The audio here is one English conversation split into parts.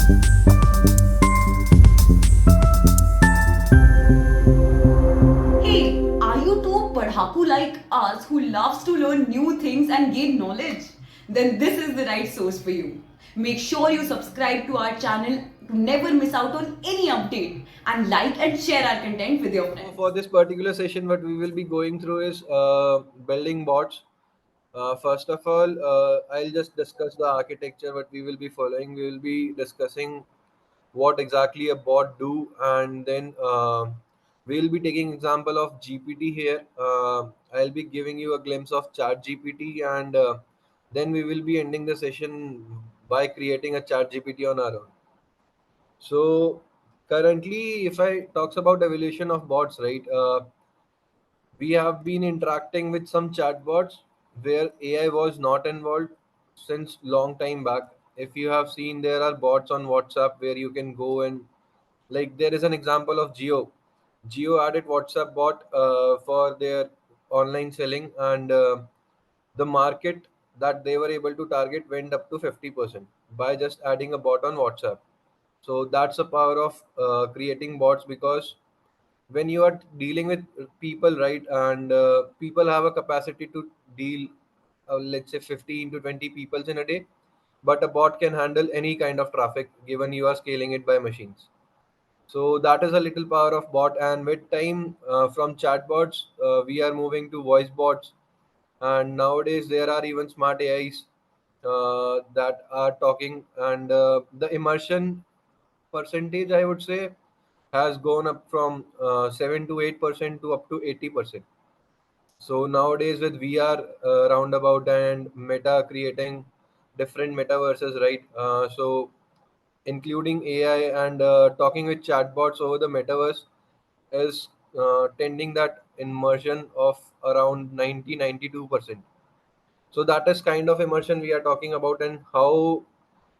Hey, are you too padhaku like us who loves to learn new things and gain knowledge? Then this is the right source for you. Make sure you subscribe to our channel to never miss out on any update and like and share our content with your So friends. for this particular session, what we will be going through is building bots. First of all, I'll just discuss the architecture. What we will be following, we will be discussing what exactly a bot do, and then we'll be taking example of GPT here. I'll be giving you a glimpse of Chat GPT, and then we will be ending the session by creating a Chat GPT on our own. So currently, if I talks about evolution of bots, right? We have been interacting with some chatbots where AI was not involved since long time back. If you have seen, there are bots on WhatsApp where you can go and, like, there is an example of Geo. Geo added WhatsApp bot for their online selling, and the market that they were able to target went up to 50% by just adding a bot on WhatsApp. So that's the power of creating bots, because when you are dealing with people, right, and people have a capacity to deal, let's say 15 to 20 people in a day, but a bot can handle any kind of traffic given you are scaling it by machines. So that is a little power of bot, and with time, from chatbots, we are moving to voice bots, and nowadays there are even smart AIs that are talking, and the immersion percentage, I would say, has gone up from 7 to 8% to up to 80%. So nowadays with VR roundabout and Meta creating different metaverses, right? So including AI and talking with chatbots over the metaverse is tending that immersion of around 90-92%. So that is kind of immersion we are talking about, and how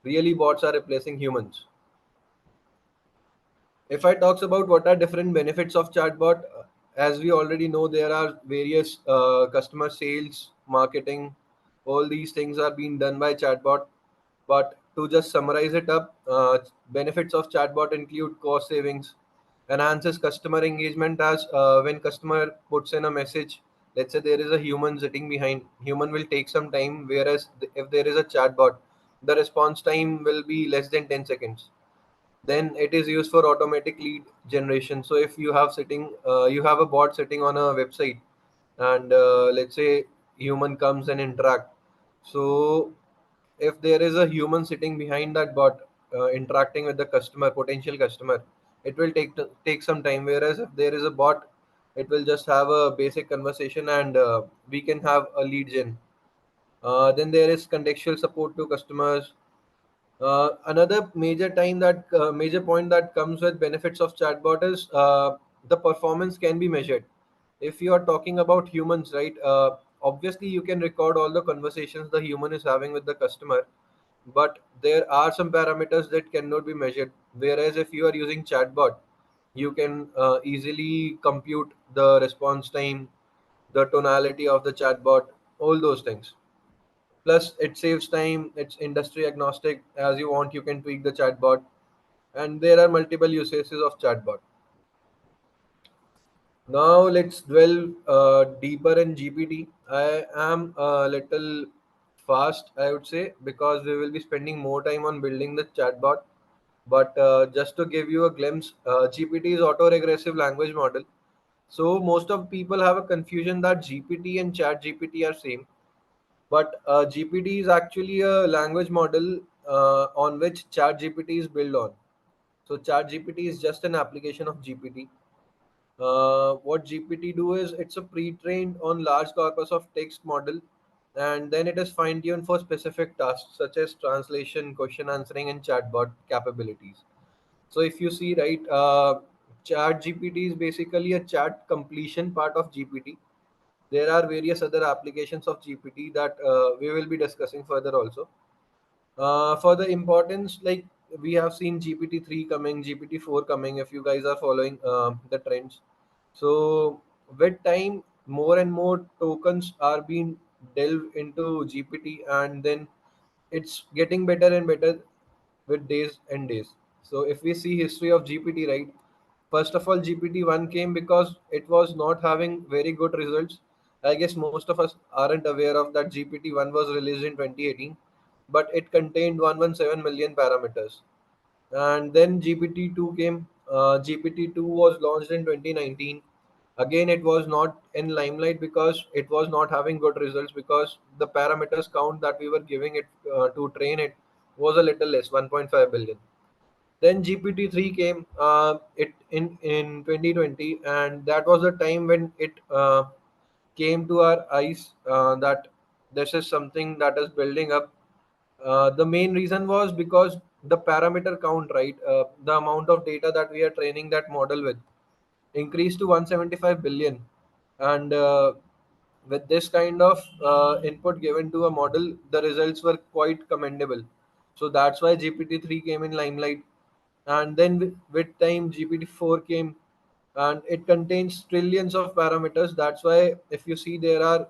really bots are replacing humans. If I talks about what are different benefits of chatbot, as we already know, there are various customer sales, marketing, all these things are being done by chatbot. But to just summarize it up, benefits of chatbot include cost savings, enhances customer engagement, as when customer puts in a message, let's say there is a human sitting behind, human will take some time, whereas if there is a chatbot, the response time will be less than 10 seconds. Then it is used for automatic lead generation. So if you have sitting you have a bot sitting on a website, and let's say human comes and interact. So if there is a human sitting behind that bot, interacting with the customer, potential customer, it will take some time, whereas if there is a bot, it will just have a basic conversation, and we can have a lead gen. Then there is contextual support to customers. Another major point that comes with benefits of chatbot is the performance can be measured. If you are talking about humans, right? Obviously, you can record all the conversations the human is having with the customer, but there are some parameters that cannot be measured. Whereas if you are using chatbot, you can easily compute the response time, the tonality of the chatbot, all those things. Plus, it saves time. It's industry agnostic. As you want, you can tweak the chatbot, and there are multiple uses of chatbot. Now let's dwell deeper in GPT. I am a little fast, I would say, because we will be spending more time on building the chatbot. But just to give you a glimpse, GPT is auto-regressive language model. So most of people have a confusion that GPT and Chat GPT are same. But GPT is actually a language model on which ChatGPT is built on. So ChatGPT is just an application of GPT. What GPT do is it's a pre-trained on large corpus of text model, and then it is fine-tuned for specific tasks such as translation, question answering, and chatbot capabilities. So if you see, right, ChatGPT is basically a chat completion part of GPT. There are various other applications of GPT that we will be discussing further also. For the importance, like, we have seen GPT-3 coming, GPT-4 coming, if you guys are following the trends. So with time, more and more tokens are being delved into GPT, and then it's getting better and better. with days and days. So if we see history of GPT, right? First of all, GPT-1 came because it was not having very good results. I guess most of us aren't aware of that. GPT-1 was released in 2018, but it contained 117 million parameters. And then GPT-2 came. GPT-2 was launched in 2019. Again, it was not in limelight because it was not having good results, because the parameters count that we were giving it to train it was a little less, 1.5 billion. Then GPT-3 came it in 2020, and that was the time when it came to our eyes that this is something that is building up. The main reason was because the parameter count, right? The amount of data that we are training that model with increased to 175 billion, and with this kind of input given to a model, the results were quite commendable. So that's why GPT-3 came in limelight. And then with time, GPT-4 came, and it contains trillions of parameters. That's why if you see, there are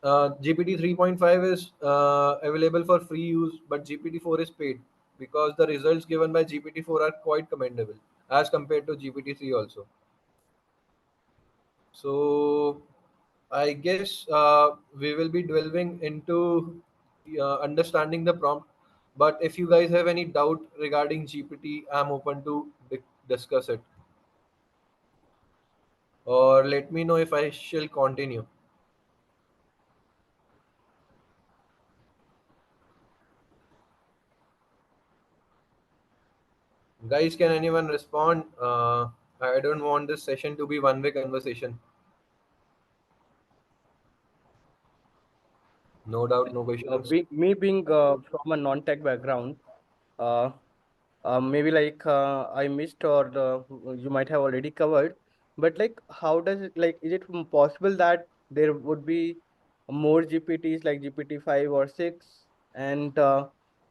GPT 3.5 is available for free use, but GPT 4 is paid, because the results given by GPT 4 are quite commendable as compared to GPT 3 also. So I guess we will be delving into understanding the prompt. But if you guys have any doubt regarding GPT, I'm open to discuss it. Or let me know if I shall continue. Guys, can anyone respond? I don't want this session to be one-way conversation. No doubt, no questions. Me being from a non-tech background, uh, maybe like I missed or you might have already covered, but like how does it like is it possible that there would be more GPTs like GPT-5 or 6 and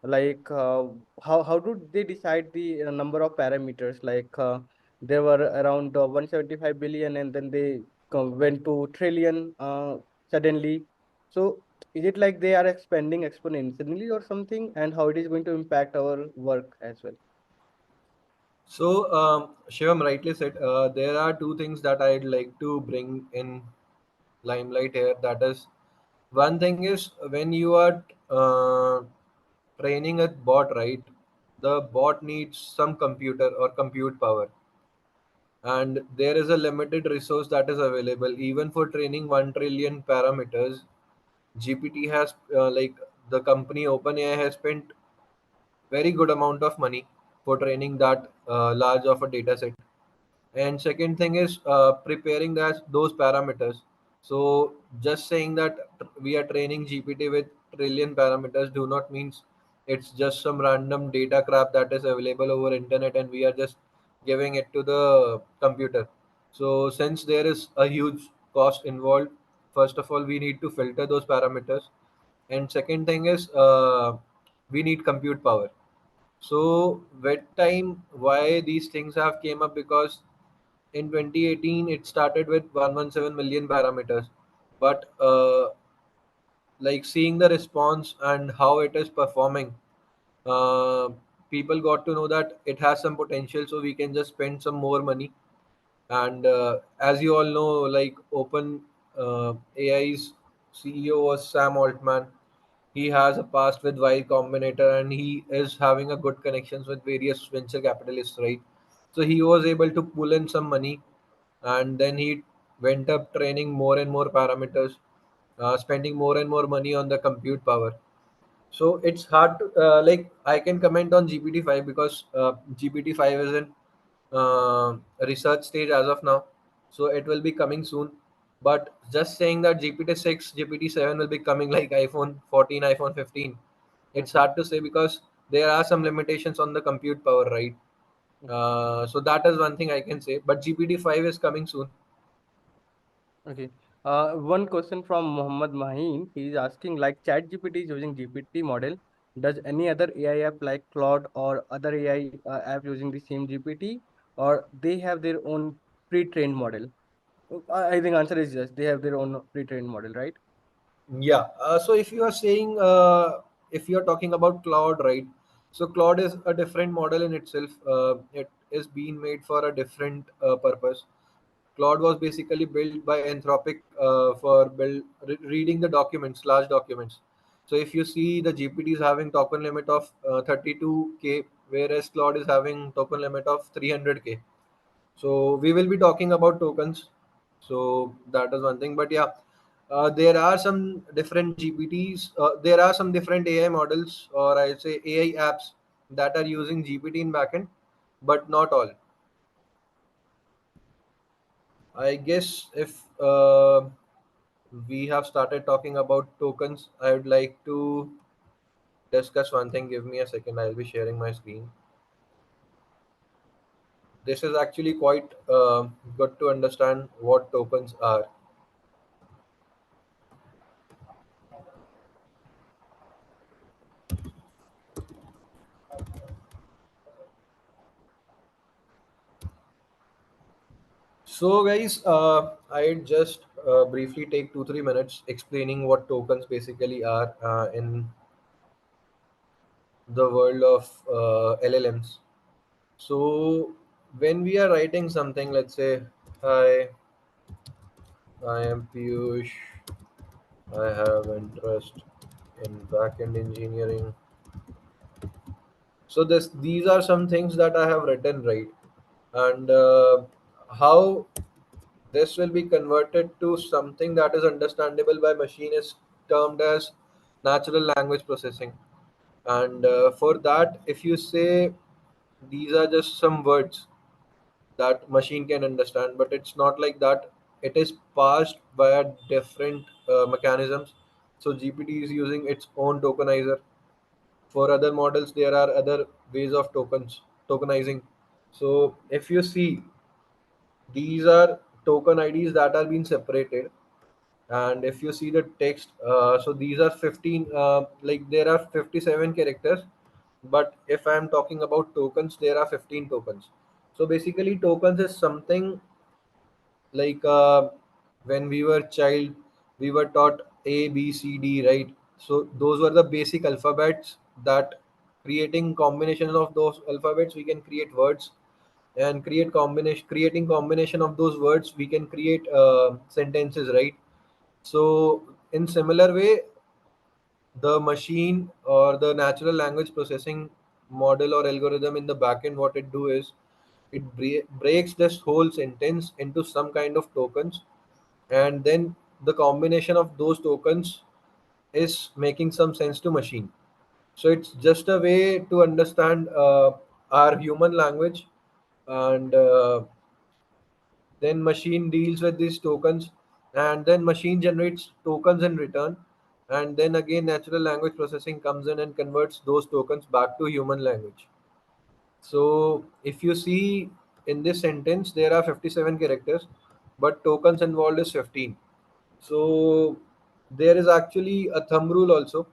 like how do they decide the number of parameters like there were around 175 billion and then they went to trillion suddenly. So is it like they are expanding exponentially or something, and how it is going to impact our work as well? So, Shivam rightly said, there are two things that I'd like to bring in limelight here. That is, one thing is when you are training a bot, right? The bot needs some computer or compute power, and there is a limited resource that is available. Even for training 1 trillion parameters, GPT has the company OpenAI has spent very good amount of money for training that large of a data set. And second thing is preparing that those parameters. So just saying that we are training GPT with trillion parameters do not means it's just some random data crap that is available over internet and we are just giving it to the computer. So since there is a huge cost involved, first of all we need to filter those parameters, and second thing is we need compute power. So with time, why these things have came up, because in 2018 it started with 117 million parameters, but like seeing the response and how it is performing, uh, people got to know that it has some potential, so we can just spend some more money. And as you all know, like open AI's CEO was Sam Altman. He has a past with Y Combinator, and he is having a good connections with various venture capitalists, right? So he was able to pull in some money, and then he went up training more and more parameters, spending more and more money on the compute power. So it's hard to I can comment on GPT-5 because GPT-5 is in research stage as of now, so it will be coming soon. But just saying that GPT-6, GPT-7 will be coming like iPhone 14, iPhone 15, it's Okay. hard to say because there are some limitations on the compute power, right? So that is one thing I can say. But GPT-5 is coming soon. Okay. One question from Muhammad Maheen. He is asking like ChatGPT is using GPT model. Does any other AI app like Claude or other AI app using the same GPT, or they have their own pre-trained model? I think answer is yes. They have their own pre-trained model, right? Yeah. So if you are saying if you are talking about cloud, right? So Claude is a different model in itself. It is being made for a different purpose. Claude was basically built by Anthropic for reading the documents, large documents. So if you see, the GPT is having token limit of 32K, whereas Claude is having token limit of 300K. So we will be talking about tokens. So that is one thing. But yeah, there are some different GPTs. There are some different AI models, or I say AI apps that are using GPT in backend, but not all. I guess if we have started talking about tokens, I would like to discuss one thing. Give me a second. I'll be sharing my screen. This is actually quite good to understand what tokens are. So, guys, I just briefly take 2 3 minutes explaining what tokens basically are in the world of LLMs. So, when we are writing something, let's say, "Hi, I am Piyush. I have interest in backend engineering." So, these are some things that I have written, right? And how this will be converted to something that is understandable by machine is termed as natural language processing. And for that, if you say these are just some words that machine can understand, but it's not like that. It is passed via different mechanisms. So GPT is using its own tokenizer. For other models, there are other ways of tokenizing. So if you see, these are token IDs that are being separated. And if you see the text, so these are 15, like there are 57 characters, but if I am talking about tokens, there are 15 tokens. So basically tokens is something like when we were child, we were taught A B C D, right? So those were the basic alphabets, that creating combinations of those alphabets we can create words, and creating combination of those words we can create sentences, right? So in similar way, the machine or the natural language processing model or algorithm in the backend, what it do is it breaks this whole sentence into some kind of tokens, and then the combination of those tokens is making some sense to machine. So it's just a way to understand our human language, and then machine deals with these tokens, and then machine generates tokens in return, and then again natural language processing comes in and converts those tokens back to human language. So if you see, in this sentence there are 57 characters, but tokens involved is 15. So there is actually a thumb rule also.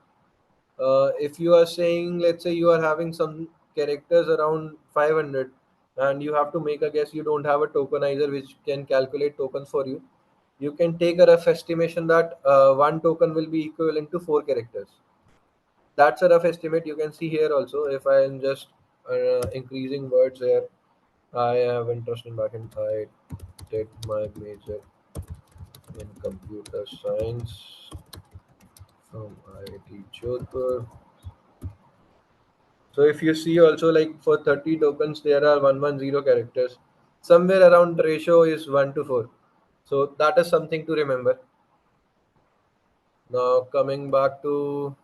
If you are saying, let's say you are having some characters around 500, and you have to make a guess, you don't have a tokenizer which can calculate tokens for you, you can take a rough estimation that one token will be equivalent to 4 characters. That's a rough estimate. You can see here also, if I am just increasing words here. I have interest in backend. I did my major in computer science from IIT Jodhpur. So if you see also, like for 30 tokens, there are 110 characters. Somewhere around the ratio is 1 to 4. So that is something to remember. Now coming back to,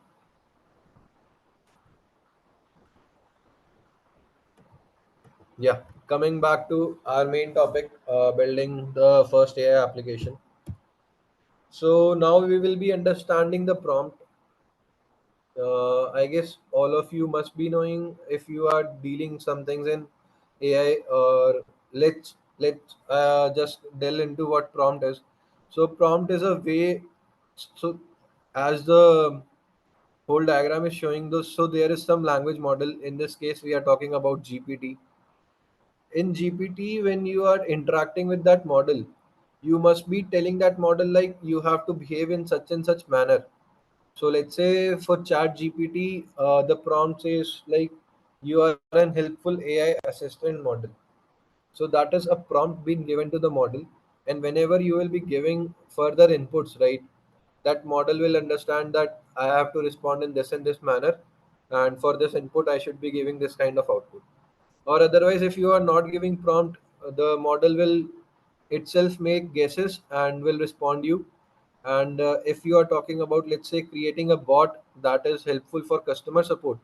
yeah, coming back to our main topic, building the first AI application. So now we will be understanding the prompt. I guess all of you must be knowing, if you are dealing some things in AI, or let's just delve into what prompt is. So prompt is a way. So as the whole diagram is showing this, so there is some language model. In this case, we are talking about GPT. In GPT, when you are interacting with that model, you must be telling that model like you have to behave in such and such manner. So let's say for Chat GPT, the prompt says like you are an helpful AI assistant model. So that is a prompt being given to the model, and whenever you will be giving further inputs, right, that model will understand that I have to respond in this and this manner, and for this input I should be giving this kind of output. Or otherwise, if you are not giving prompt, the model will itself make guesses and will respond you. And if you are talking about, let's say, creating a bot that is helpful for customer support,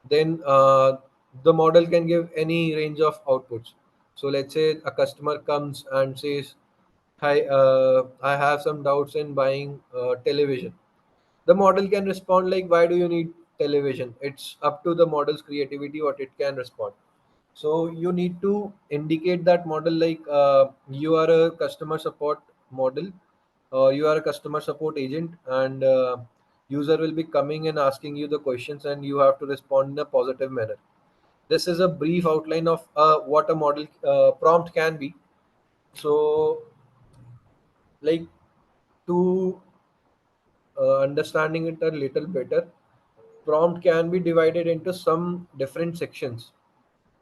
then the model can give any range of outputs. So let's say a customer comes and says, hi, I have some doubts in buying television. The model can respond like, why do you need television? It's up to the model's creativity what it can respond. So you need to indicate that model like, you are a customer support model, you are a customer support agent, and user will be coming and asking you the questions, and you have to respond in a positive manner. This is a brief outline of what a model prompt can be. So, like, to understanding it a little better, prompt can be divided into some different sections.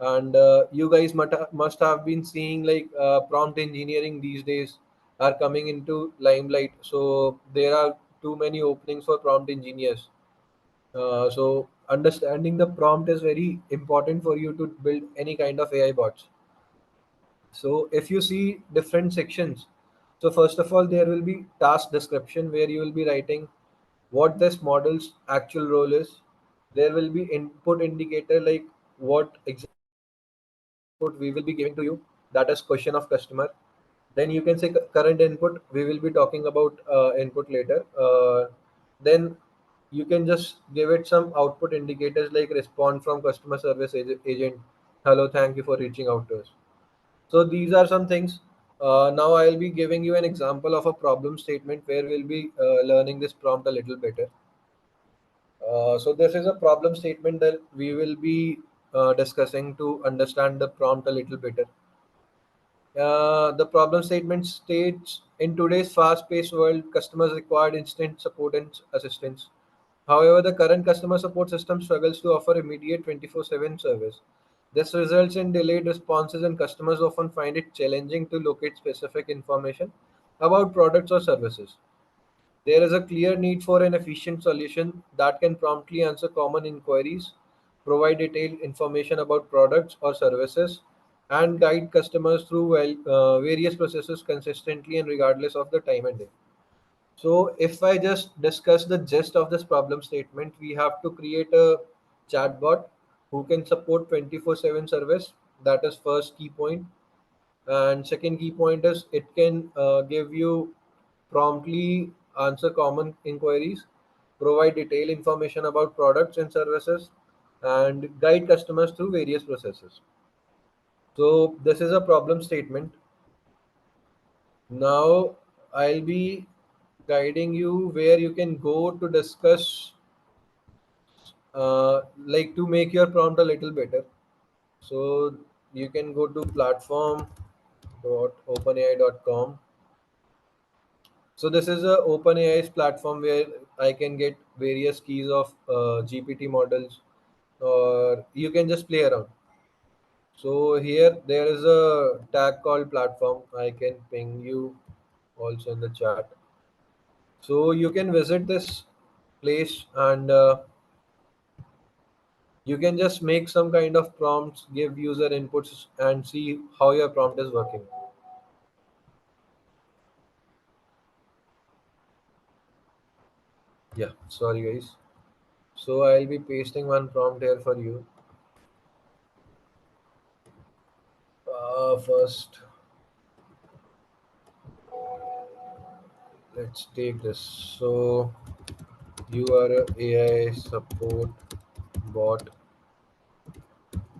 And you guys must have been seeing like prompt engineering these days are coming into limelight. So there are too many openings for prompt engineers. So understanding the prompt is very important for you to build any kind of AI bots. So if you see different sections, so first of all, there will be task description where you will be writing what this model's actual role is. There will be input indicator like what exact input we will be giving to you. That is question of customer. Then you can say current input. We will be talking about input later. Then you can just give it some output indicators like respond from customer service agent. Hello, thank you for reaching out to us. So these are some things. Now I'll be giving you an example of a problem statement where we'll be learning this prompt a little better. So this is a problem statement that we will be discussing to understand the prompt a little better. The problem statement states, in today's fast-paced world, customers require instant support and assistance. However, the current customer support system struggles to offer immediate 24/7 service. This results in delayed responses, and customers often find it challenging to locate specific information about products or services. There is a clear need for an efficient solution that can promptly answer common inquiries, provide detailed information about products or services, and guide customers through various processes consistently and regardless of the time and day. So, if I just discuss the gist of this problem statement, we have to create a chatbot who can support 24/7 service. That is first key point. And second key point is it can give you promptly answer common inquiries, provide detailed information about products and services, and guide customers through various processes. So this is a problem statement. Now I'll be guiding you where you can go to discuss, like to make your prompt a little better. So you can go to platform.openai.com. So this is a OpenAI's platform where I can get various keys of GPT models, or you can just play around. So here there is a tag called platform. I can ping you also in the chat. So you can visit this place, and you can just make some kind of prompts, give user inputs, and see how your prompt is working. Yeah, sorry guys. So I'll be pasting one prompt here for you. First, let's take this. So you are a AI support bot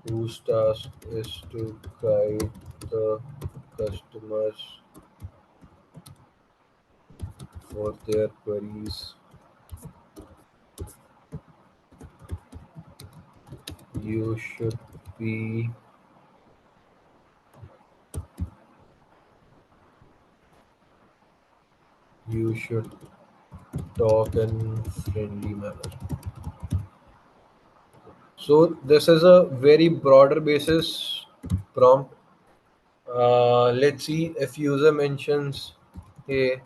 whose task is to guide the customers for their queries. You should be you should talk in friendly manner. So this is a very broader basis prompt. Let's see if user mentions, "Hey,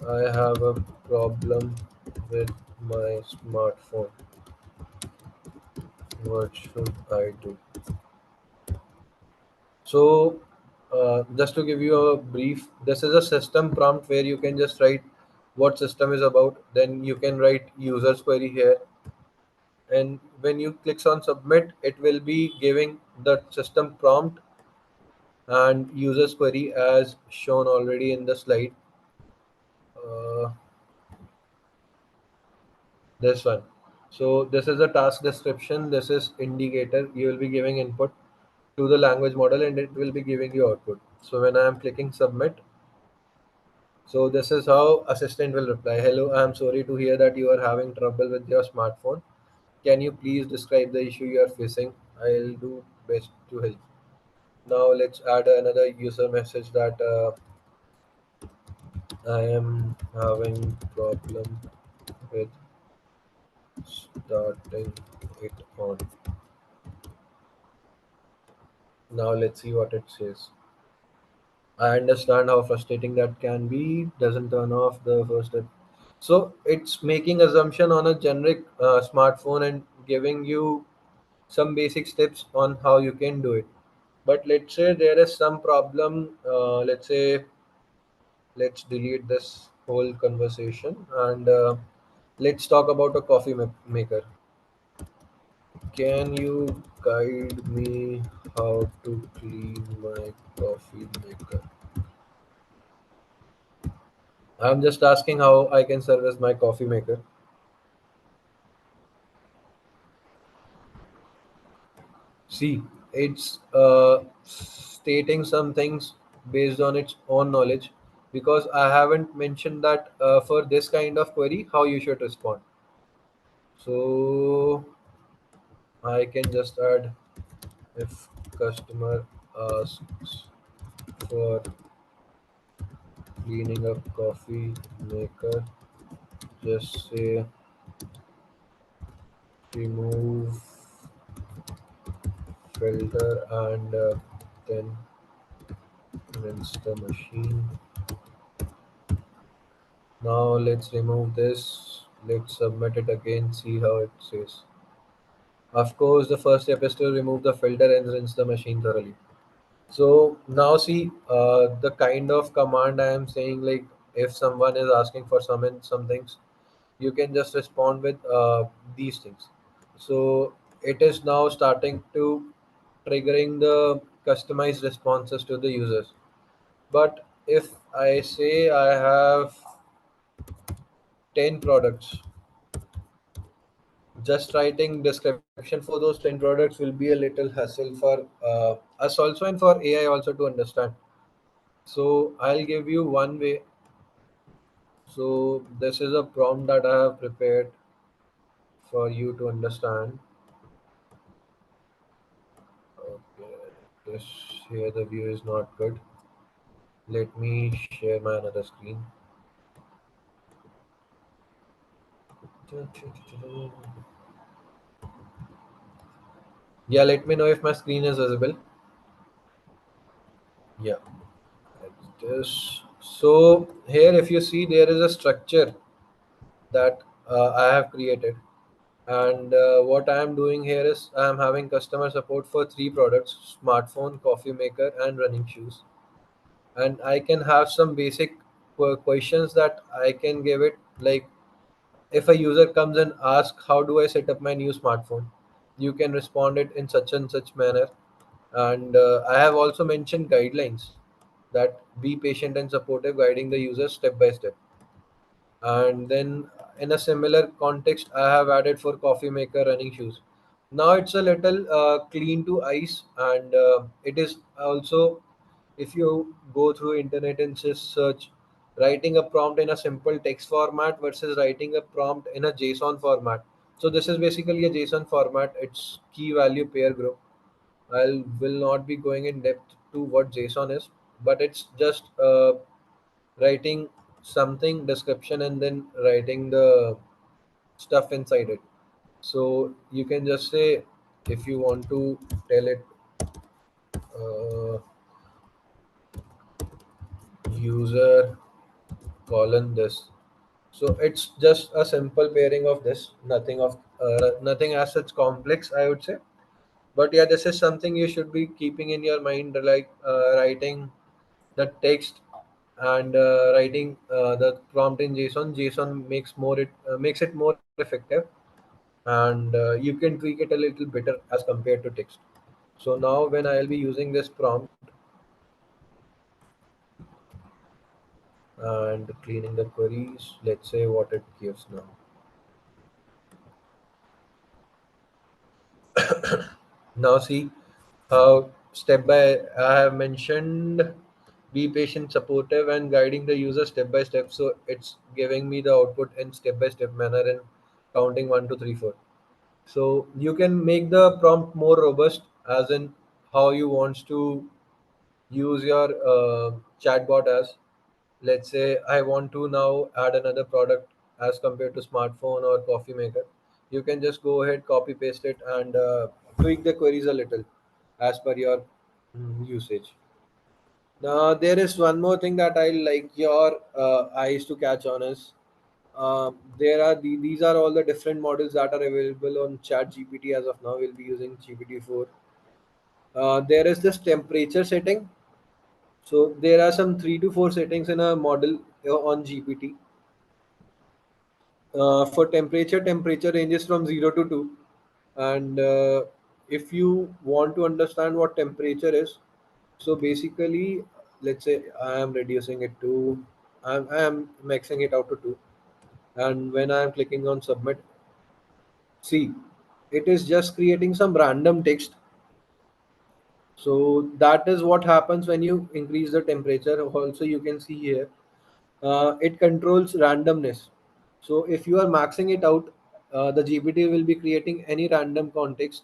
I have a problem with my smartphone. What should I do?" So, just to give you a brief, this is a system prompt where you can just write what system is about. Then you can write user's query here, and when you click on submit, it will be giving the system prompt and user's query as shown already in the slide. Uh, this one. So this is a task description. This is indicator. You will be giving input to the language model, and it will be giving you output. So when I am clicking submit, so this is how assistant will reply. Hello, I am sorry to hear that you are having trouble with your smartphone. Can you please describe the issue you are facing? I'll do best to help. Now let's add another user message that I am having problem with starting it on. Now let's see what it says. I understand how frustrating that can be. Doesn't turn off the first step. So it's making assumption on a generic smartphone and giving you some basic steps on how you can do it. But let's say there is some problem. Let's say let's delete this whole conversation and let's talk about a maker. Can you guide me how to clean my coffee maker? I'm just asking how I can service my coffee maker. See, it's stating some things based on its own knowledge because I haven't mentioned that for this kind of query, how you should respond. So I can just add if customer asks for cleaning up coffee maker, just say remove filter and then rinse the machine. Now let's remove this. Let's submit it again, see how it says. Of course, the first step is to remove the filter and rinse the machine thoroughly. So now see the kind of command I am saying, like if someone is asking for some things, you can just respond with these things. So it is now starting to triggering the customized responses to the users. But if I say I have 10 products, just writing description for those 10 products will be a little hassle for us also and for AI also to understand. So I'll give you one way. So this is a prompt that I have prepared for you to understand. Okay, this here the view is not good. Let me share my another screen. Yeah, let me know if my screen is visible. Yeah, like this. So here, if you see, there is a structure that I have created. And what I am doing here is I am having customer support for three products: smartphone, coffee maker, and running shoes. And I can have some basic questions that I can give it. Like if a user comes and asks, "How do I set up my new smartphone?" You can respond it in such and such manner. And I have also mentioned guidelines that be patient and supportive, guiding the user step by step. And then in a similar context I have added for coffee maker running shoes. Now it's a little clean to eyes, and it is also, if you go through internet and just search writing a prompt in a simple text format versus writing a prompt in a JSON format. So this is basically a JSON format. It's key value pair group. I will not be going in depth to what JSON is, but it's just writing something description and then writing the stuff inside it. So you can just say, if you want to tell it, uh, user colon this. So it's just a simple pairing of this, nothing as such complex, I would say. But yeah, this is something you should be keeping in your mind, like writing the text and writing the prompt in JSON. JSON makes it more effective, and you can tweak it a little better as compared to text. So now when I'll be using this prompt and cleaning the queries, let's say what it gives now. Now see how step by I have mentioned, be patient, supportive, and guiding the user step by step. So it's giving me the output in step by step manner and counting 1, 2, 3, 4. So you can make the prompt more robust, as in how you want to use your chatbot as. Let's say I want to now add another product as compared to smartphone or coffee maker. You can just go ahead, copy paste it, and tweak the queries a little as per your usage. Now there is one more thing that I like your eyes to catch on is, these are all the different models that are available on chat gpt. As of now we'll be using GPT-4. There is this temperature setting. So there are some 3 to 4 settings in a model on GPT. For temperature ranges from 0 to 2. And if you want to understand what temperature is, so basically, let's say I am reducing it to, I am maxing it out to 2. And when I am clicking on submit, see, it is just creating some random text. So that is what happens when you increase the temperature. Also, you can see here, it controls randomness. So if you are maxing it out, the GPT will be creating any random context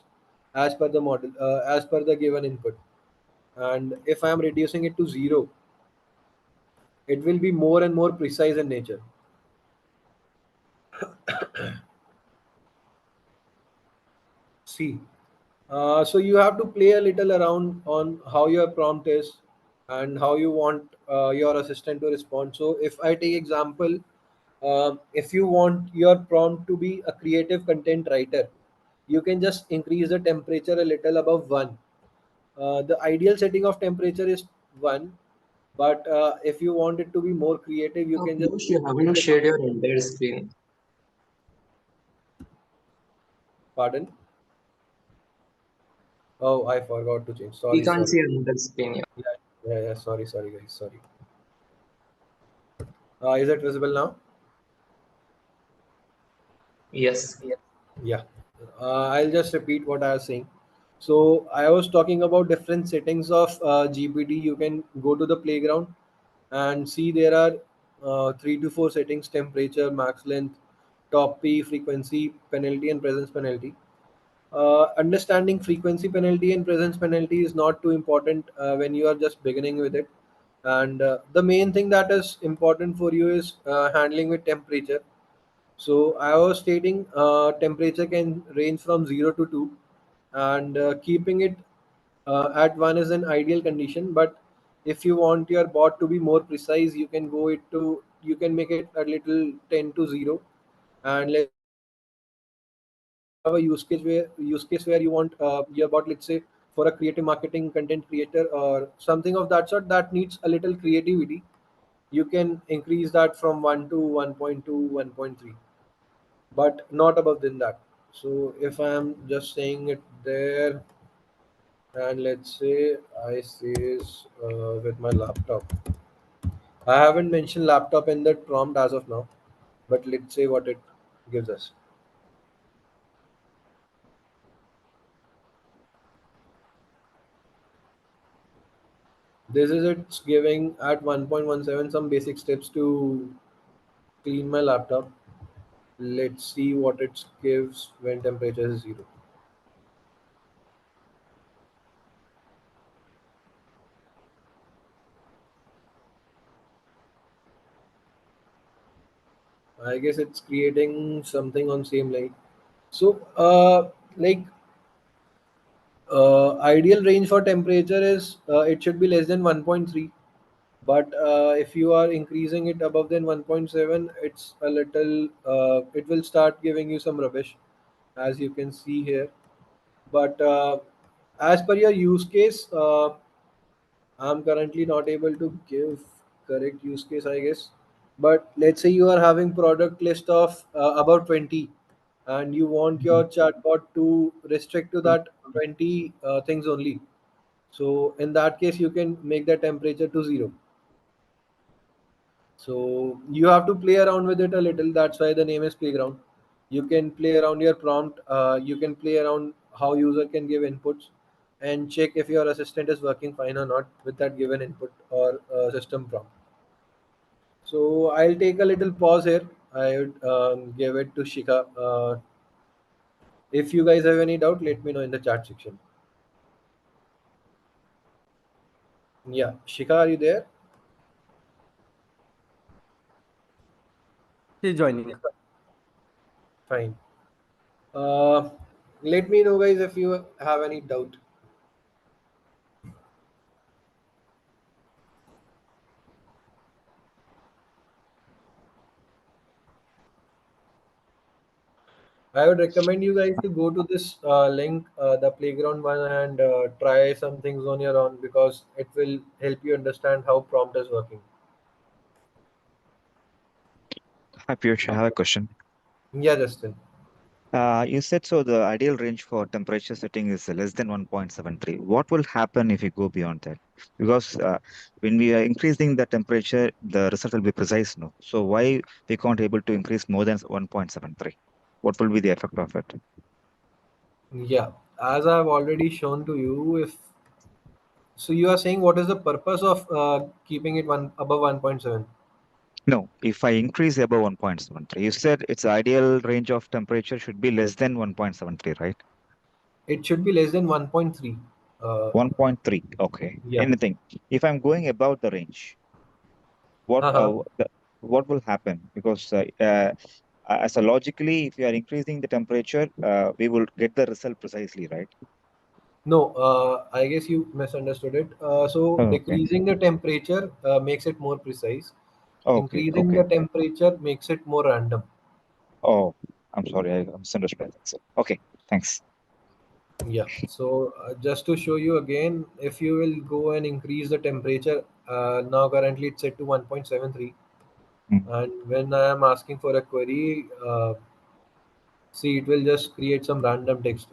as per the model, as per the given input. And if I am reducing it to 0, it will be more and more precise in nature. See, so you have to play a little around on how your prompt is and how you want your assistant to respond. So if I take example, if you want your prompt to be a creative content writer, you can just increase the temperature a little above 1. The ideal setting of temperature is 1, but if you want it to be more creative, you can just Piyush, you haven't increase it. shared your entire screen. Pardon? Oh, I forgot to change. We Sorry, can't sorry. see another screen. Yeah. Yeah, yeah. Sorry, sorry, guys. Sorry. Is it visible now? Yes. Yeah. I'll just repeat what I was saying. So I was talking about different settings of GPT. You can go to the playground and see there are 3 to 4 settings: temperature, max length, top P, frequency penalty, and presence penalty. Understanding frequency penalty and presence penalty is not too important when you are just beginning with it. And the main thing that is important for you is handling with temperature. So I was stating temperature can range from 0 to 2, and keeping it at 1 is an ideal condition. But if you want your bot to be more precise, you can make it a little 10 to 0. And let's say if you have a use case where you want your bot, let's say for a creative marketing content creator or something of that sort that needs a little creativity, you can increase that from 1 to 1.2, 1.3, but not above than that. So if I'm just saying it there, and let's say I says with my laptop, I haven't mentioned laptop in the prompt as of now, but let's say what it gives us. This is it's giving at 1.17 some basic steps to clean my laptop. Let's see what it gives when temperature is 0. I guess it's creating something on same line. So like ideal range for temperature is it should be less than 1.3, but if you are increasing it above than 1.7, it's a little it will start giving you some rubbish, as you can see here. But as per your use case, I'm currently not able to give correct use case, I guess. But let's say you are having product list of about 20, and you want Mhm. your chatbot to restrict to that 20 things only. So in that case, you can make the temperature to 0. So you have to play around with it a little. That's why the name is playground. You can play around your prompt. You can play around how user can give inputs and check if your assistant is working fine or not with that given input or system prompt. So I'll take a little pause here. I would give it to Shika. If you guys have any doubt, let me know in the chat section. Yeah, Shika, are you there? She's joining. Fine. Uh, Let me know, guys, if you have any doubt. I would recommend you guys to go to this link, the playground one, and try some things on your own because it will help you understand how prompt is working. Hi, Piyush, I have a question. Yeah, Justin. You said so the ideal range for temperature setting is less than 1.73. What will happen if you go beyond that? Because when we are increasing the temperature, the result will be precise, no? So why we can't able to increase more than 1.73? What will be the effect of it? Yeah, as I've already shown to you, if so, you are saying what is the purpose of keeping it one above 1.7? No, if I increase above 1.73, you said its ideal range of temperature should be less than 1.73, right? It should be less than 1.3. 1.3, okay. Yeah. Anything. If I'm going above the range, what Uh-huh. what will happen? Because as a logically, if you are increasing the temperature, we will get the result precisely, right? No, I guess you misunderstood it. So Oh, okay. decreasing the temperature makes it more precise. Okay. Increasing Okay. the temperature makes it more random. Oh, I'm sorry. I misunderstood. Okay. Thanks. Yeah. So just to show you again, if you will go and increase the temperature, now currently it's set to 1.73, Mm. and when I am asking for a query, see, it will just create some random text.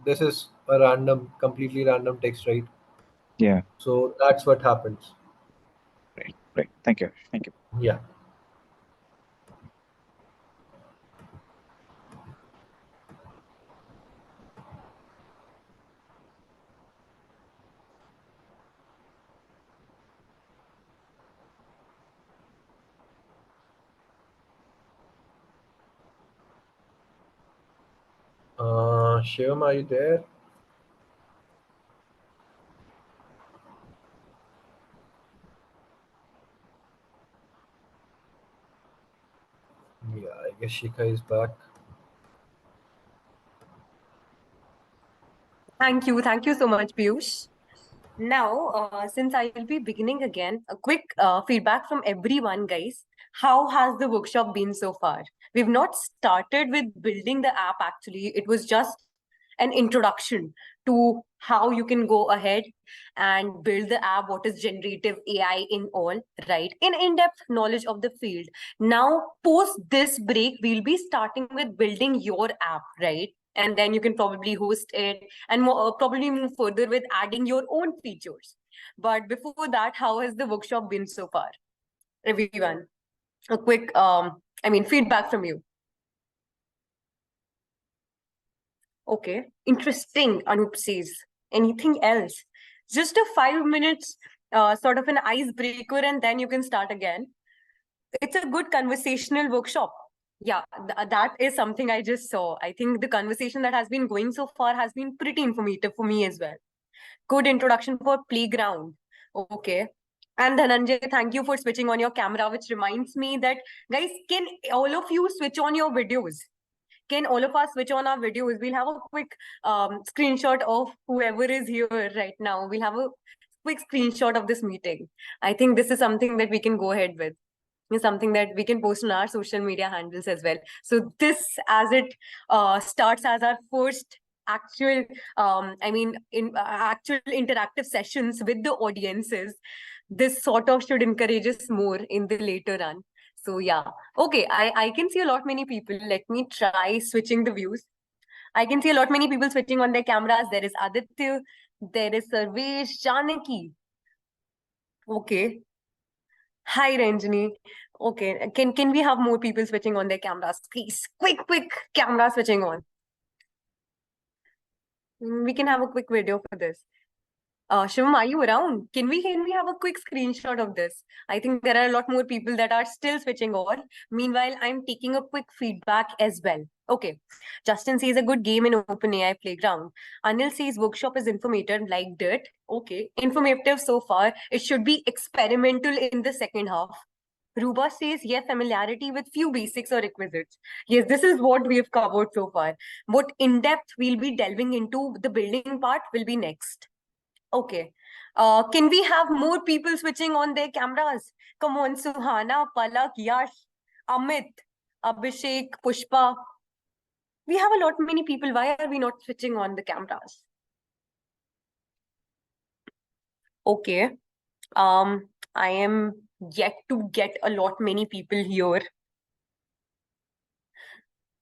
This is a random, completely random text, right? Yeah. So that's what happens. Great. Great. Thank you. Thank you. Yeah. Shivam, are you there? Yeah, I guess Shika is back. Thank you so much, Piyush. Now, since I'll be beginning again, a quick feedback from everyone, guys. How has the workshop been so far? We've not started with building the app actually, it was just an introduction to how you can go ahead and build the app, what is generative AI in all, right? In depth knowledge of the field. Now, post this break, we'll be starting with building your app, right? And then you can probably host it and probably move further with adding your own features. But before that, how has the workshop been so far? Everyone, a quick, feedback from you. Okay, interesting, Anup says. Anything else? Just a 5 minutes, sort of an icebreaker, and then you can start again. It's a good conversational workshop. Yeah, that is something I just saw. I think the conversation that has been going so far has been pretty informative for me as well. Good introduction for playground. Okay. And Dhananjay, thank you for switching on your camera, which reminds me that, guys, can all of you switch on your videos? Can all of us switch on our videos? We'll have a quick screenshot of whoever is here right now. We'll have a quick screenshot of this meeting. I think this is something that we can go ahead with. It's something that we can post on our social media handles as well. So this, as it starts as our first actual, actual interactive sessions with the audiences, this sort of should encourage us more in the later run. So yeah, okay, I can see a lot many people. Let me try switching the views. I can see a lot many people switching on their cameras. There is Aditya, there is Sarvesh, Janaki. Okay. Hi, Ranjani. Okay, can we have more people switching on their cameras, please? Quick camera switching on. We can have a quick video for this. Shivam, are you around? Can we have a quick screenshot of this? I think there are a lot more people that are still switching on. Meanwhile, I'm taking a quick feedback as well. Okay. Justin says a good game in OpenAI Playground. Anil says workshop is informative, liked it. Okay. Informative so far. It should be experimental in the second half. Ruba says, yeah, familiarity with few basics or requisites. Yes, this is what we have covered so far. What in depth we'll be delving into the building part will be next. Okay. Can we have more people switching on their cameras? Come on, Suhana, Palak, Yash, Amit, Abhishek, Pushpa. We have a lot many people. Why are we not switching on the cameras? Okay. I am yet to get a lot many people here.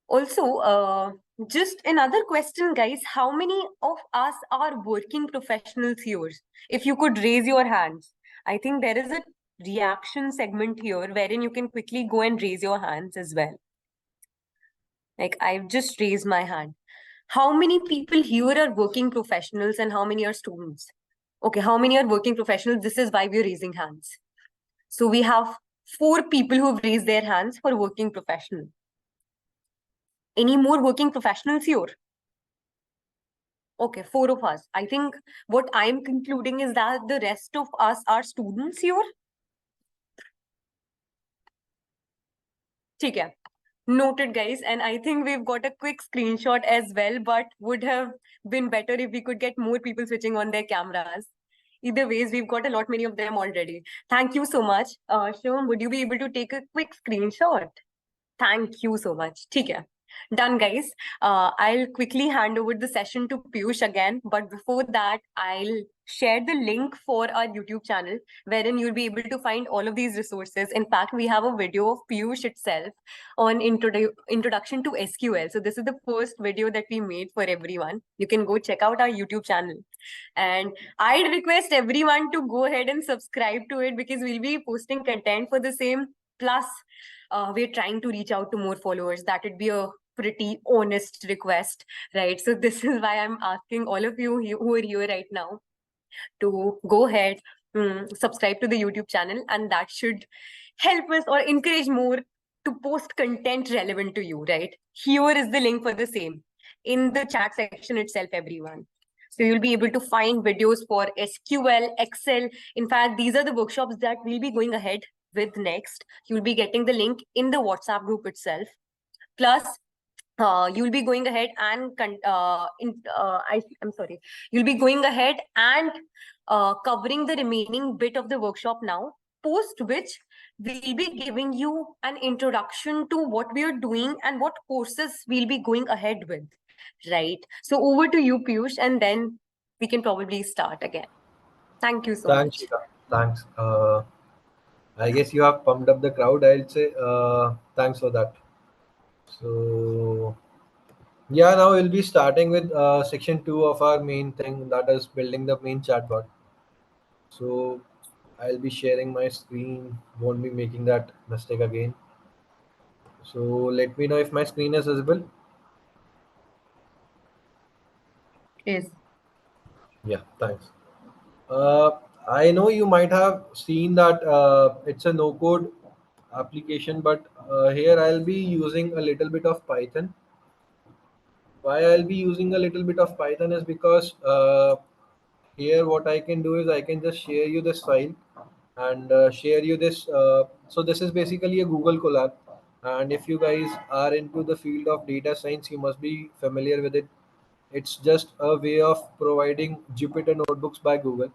Also, just another question, guys. How many of us are working professionals here? If you could raise your hands. I think there is a reaction segment here wherein you can quickly go and raise your hands as well. Like I've just raised my hand. How many people here are working professionals and how many are students? Okay, how many are working professionals? This is why we're raising hands. So we have 4 people who have raised their hands for working professional. Any more working professionals here? Okay, 4 of us. I think what I'm concluding is that the rest of us are students here. ठीक है. Noted, guys. And I think we've got a quick screenshot as well, but would have been better if we could get more people switching on their cameras. Either ways, we've got a lot many of them already. Thank you so much. Shivam, would you be able to take a quick screenshot? Thank you so much. ठीक है. Done, guys. I'll quickly hand over the session to Piyush again. But before that, I'll share the link for our YouTube channel, wherein you'll be able to find all of these resources. In fact, we have a video of Piyush itself on introduction to SQL. So this is the first video that we made for everyone. You can go check out our YouTube channel. And I'd request everyone to go ahead and subscribe to it because we'll be posting content for the same. Plus, we're trying to reach out to more followers. That would be a pretty honest request, right? So this is why I'm asking all of you who are here right now to go ahead, subscribe to the YouTube channel, and that should help us or encourage more to post content relevant to you, right? Here is the link for the same in the chat section itself, everyone. So you'll be able to find videos for SQL, Excel. In fact, these are the workshops that we'll be going ahead with next. You'll be getting the link in the WhatsApp group itself. Plus, you'll be going ahead and you'll be going ahead and covering the remaining bit of the workshop now, post which we'll be giving you an introduction to what we are doing and what courses we'll be going ahead with, right? So over to you, Piyush, and then we can probably start again. Thank you so Thanks, much. Shika. Thanks. I guess you have pumped up the crowd. I'll say thanks for that. So yeah, now we'll be starting with section 2 of our main thing, that is building the main chatbot. So I'll be sharing my screen. Won't be making that mistake again. So let me know if my screen is visible. Yes. Yeah, thanks. I know you might have seen that it's a no-code application, but here I'll be using a little bit of Python. Why I'll be using a little bit of Python is because here what I can do is I can just share you this file and share you this. So this is basically a Google collab. And if you guys are into the field of data science, you must be familiar with it. It's just a way of providing Jupyter notebooks by Google.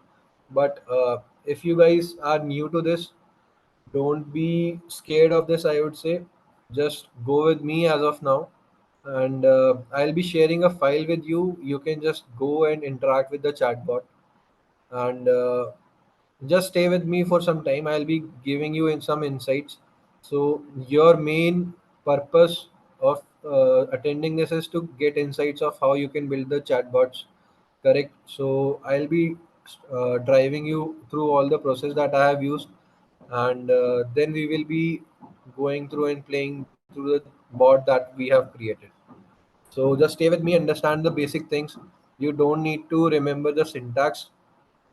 But if you guys are new to this, don't be scared of this, I would say. Just go with me as of now, and I'll be sharing a file with you. You can just go and interact with the chatbot, and just stay with me for some time. I'll be giving you in some insights. So your main purpose of attending this is to get insights of how you can build the chatbots, correct? So I'll be driving you through all the process that I have used, and then we will be going through and playing through the bot that we have created. So just stay with me, understand the basic things. You don't need to remember the syntax,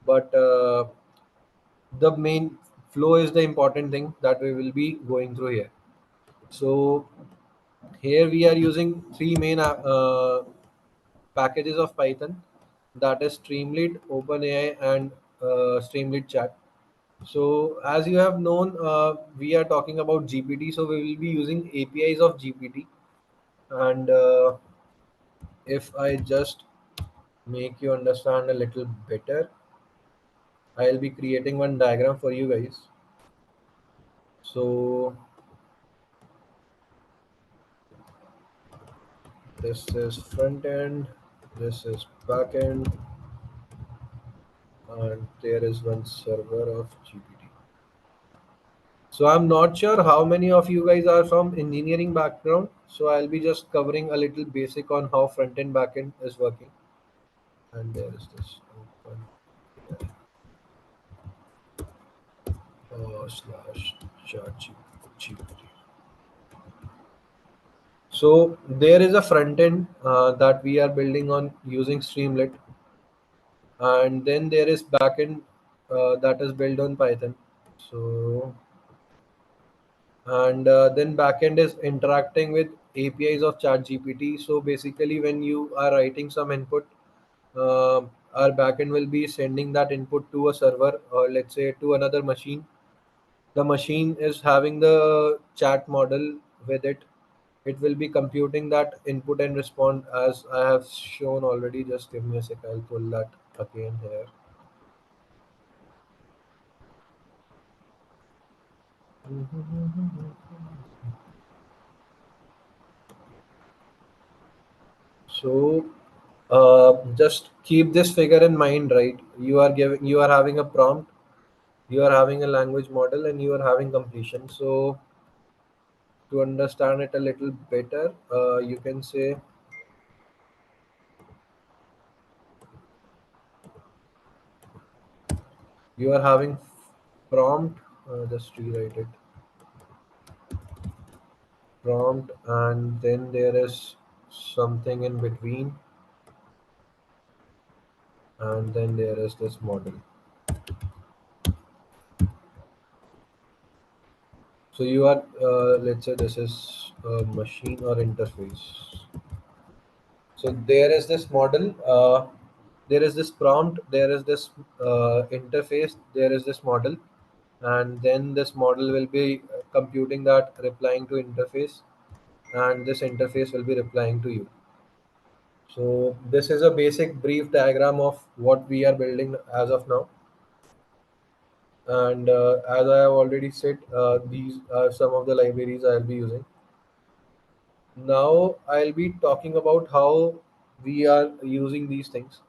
but the main flow is the important thing that we will be going through here. So here we are using three main packages of Python, that is Streamlit, OpenAI, and Streamlit Chat. So as you have known, we are talking about GPT, so we will be using APIs of GPT. And if I just make you understand a little better, I'll be creating one diagram for you guys. So this is front end, this is back end, and there is one server of GPT. So I'm not sure how many of you guys are from engineering background. So I'll be just covering a little basic on how front end back end is working. And there is this open slash chat GPT. So there is a front end that we are building on using Streamlit, and then there is backend that is built on Python. So and then backend is interacting with APIs of ChatGPT. So basically, when you are writing some input, our backend will be sending that input to a server, or let's say to another machine. The machine is having the chat model with it. It will be computing that input and respond as I have shown already. Just give me a sec. I'll pull that again here. So just keep this figure in mind, right? You are having a prompt, you are having a language model, and you are having completion. So to understand it a little better, you can say you are having prompt. Just rewrite it. Prompt, and then there is something in between, and then there is this model. So you are, let's say this is a machine or interface. So there is this model, there is this prompt, there is this interface, there is this model, and then this model will be computing that, replying to interface, and this interface will be replying to you. So this is a basic brief diagram of what we are building as of now. And as I have already said, these are some of the libraries I'll be using. Now I'll be talking about how we are using these things.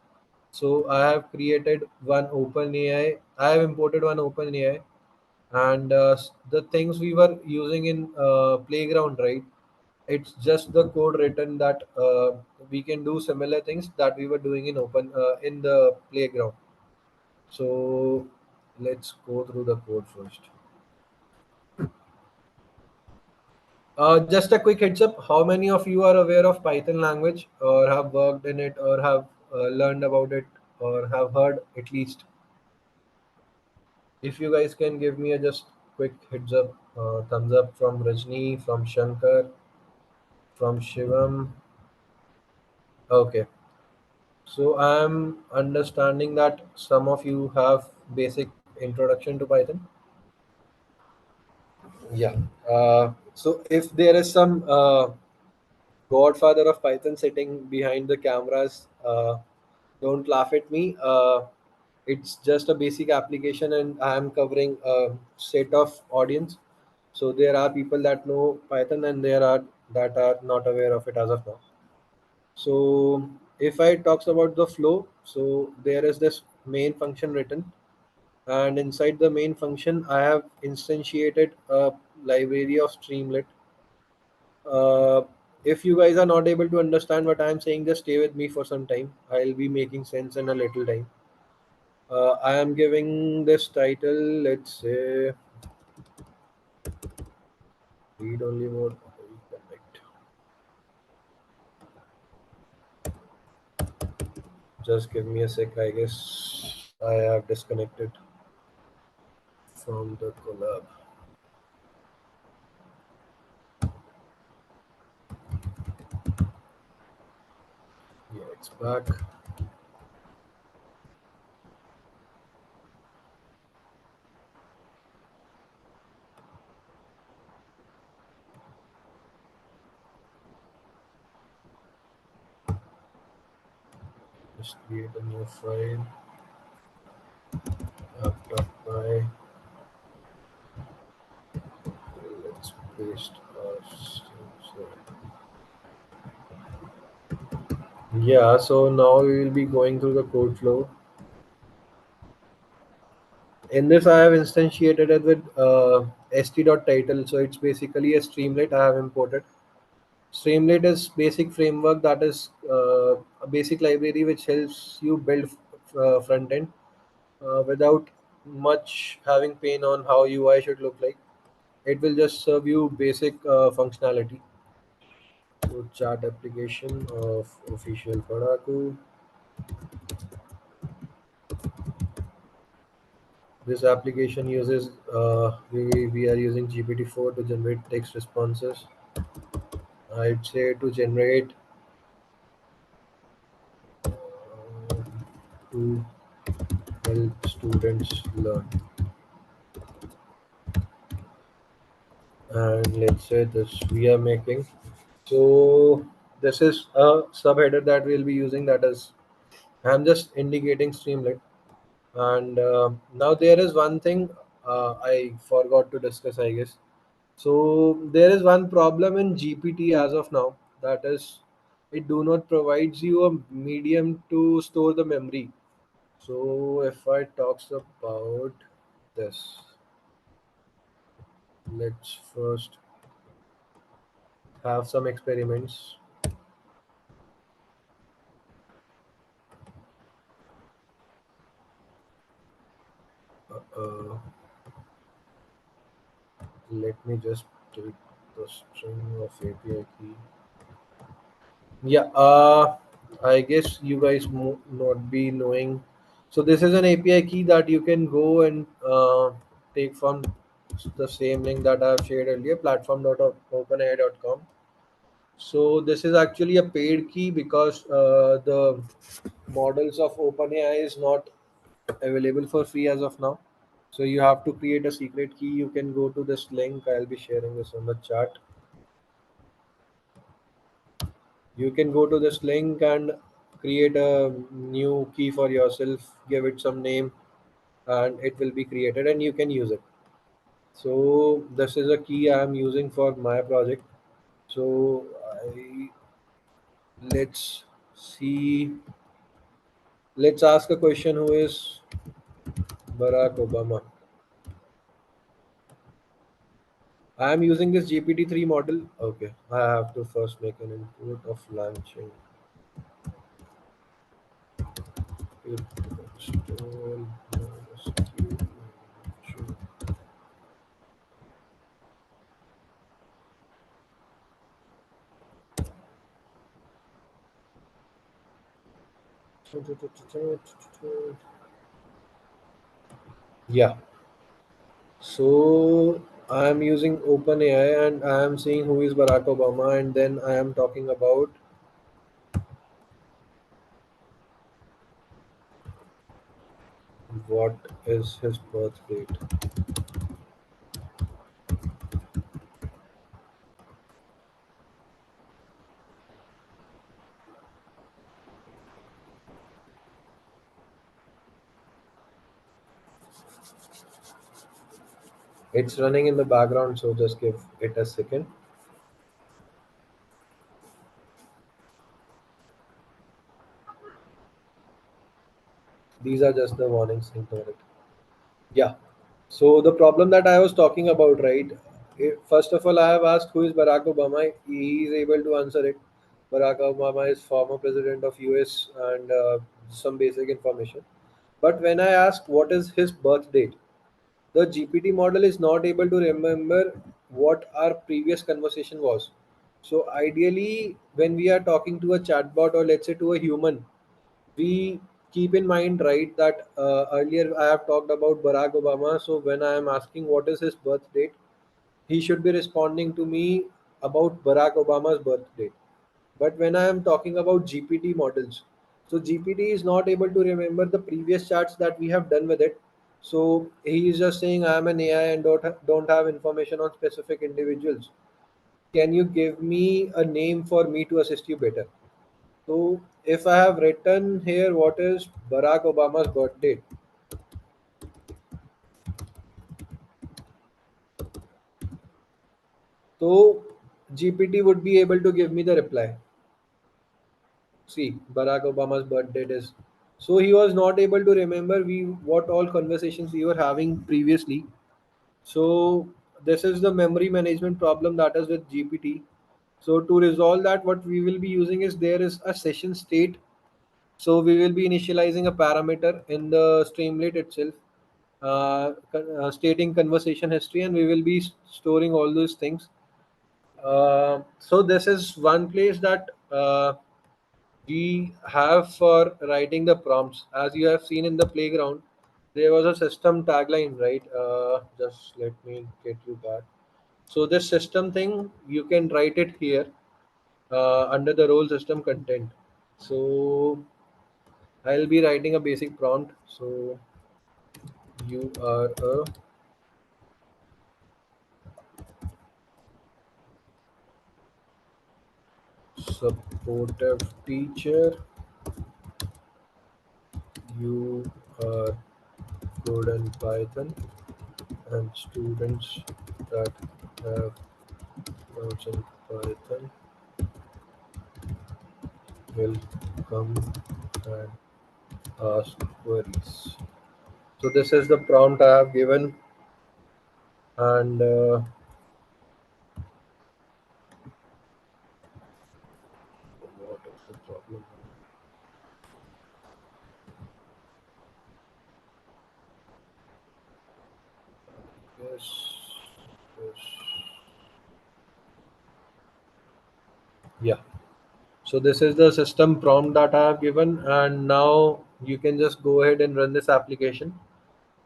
So I have created one OpenAI. I have imported one OpenAI, and the things we were using in Playground, right? It's just the code written that we can do similar things that we were doing in the Playground. So let's go through the code first. Just a quick heads up, how many of you are aware of Python language, or have worked in it, or have learned about it, or have heard at least? If you guys can give me a just quick heads up, thumbs up from Rajni, from Shankar, from Shivam. Okay, so I'm understanding that some of you have basic introduction to Python. Yeah. So if there is some godfather of Python sitting behind the cameras, don't laugh at me. It's just a basic application, and I am covering a set of audience. So there are people that know Python, and there are that are not aware of it as of now. So if I talks about the flow, so there is this main function written, and inside the main function, I have instantiated a library of Streamlit. If you guys are not able to understand what I am saying, just stay with me for some time. I'll be making sense in a little time. I am giving this title, let's say, read only mode. Connect. Just give me a sec. I guess I have disconnected from the collab. Yeah, it's back. Just create a new file. App.py. Let's paste our. Yeah, so now we will be going through the code flow. In this, I have instantiated it with st.title. So it's basically a streamlit I have imported. Streamlit is basic framework that is a basic library which helps you build front end without much having pain on how UI should look like. It will just serve you basic functionality. So chat application of official Padaku. This application uses we are using GPT-4 to generate text responses. I'd say to generate to help students learn. And let's say this we are making. So this is a subheader that we'll be using. That is, I'm just indicating Streamlit. And now there is one thing I forgot to discuss, I guess. So there is one problem in GPT as of now. That is, it do not provides you a medium to store the memory. So if I talks about this, let's first have some experiments. Uh, let me just take the string of API key. Yeah, I guess you guys not be knowing. So this is an API key that you can go and take from the same link that I have shared earlier, platform.openai.com. So this is actually a paid key because the models of OpenAI is not available for free as of now. So you have to create a secret key. You can go to this link. I'll be sharing this on the chat. You can go to this link and create a new key for yourself, give it some name, and it will be created and you can use it. So this is a key I am using for my project. So I let's see, let's ask a question. Who is Barack Obama? I am using this GPT-3 model. Okay, I have to first make an input of launching. Yeah. So I am using OpenAI and I am seeing who is Barack Obama, and then I am talking about what is his birth date. It's running in the background, so just give it a second. These are just the warnings. Ignore it. Yeah. So the problem that I was talking about, right? First of all, I have asked who is Barack Obama. He is able to answer it. Barack Obama is former president of US and some basic information. But when I ask what is his birth date, the GPT model is not able to remember what our previous conversation was. So ideally, when we are talking to a chatbot or let's say to a human, we keep in mind, right, that earlier I have talked about Barack Obama. So when I am asking what is his birth date, he should be responding to me about Barack Obama's birth date. But when I am talking about GPT models, so GPT is not able to remember the previous charts that we have done with it. So he is just saying I am an AI and don't have information on specific individuals. Can you give me a name for me to assist you better? So if I have written here what is Barack Obama's birth date, so GPT would be able to give me the reply. See, Barack Obama's birth date is. So he was not able to remember we what all conversations we were having previously. So this is the memory management problem that is with GPT. So to resolve that, what we will be using is there is a session state. So we will be initializing a parameter in the Streamlit itself, stating conversation history, and we will be storing all those things. So this is one place that we have for writing the prompts. As you have seen in the playground, there was a system tagline, right? Just let me get you back. So this system thing, you can write it here under the role system content. So I'll be writing a basic prompt. So you are a supportive teacher. You are good in Python, and students that have doubts in Python will come and ask queries. So this is the prompt I have given, and what is the problem? Yes, yes, yeah. So this is the system prompt that I have given, and now you can just go ahead and run this application.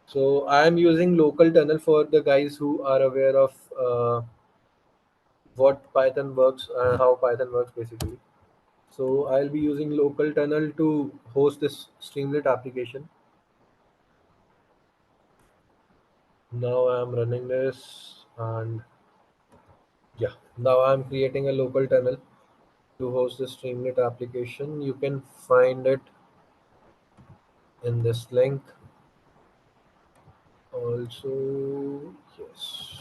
So I am using local tunnel for the guys who are aware of what Python works and how Python works basically. So I'll be using local tunnel to host this Streamlit application. Now I'm running this, and yeah, now I'm creating a local tunnel to host the Streamlit application. You can find it in this link. Also, yes.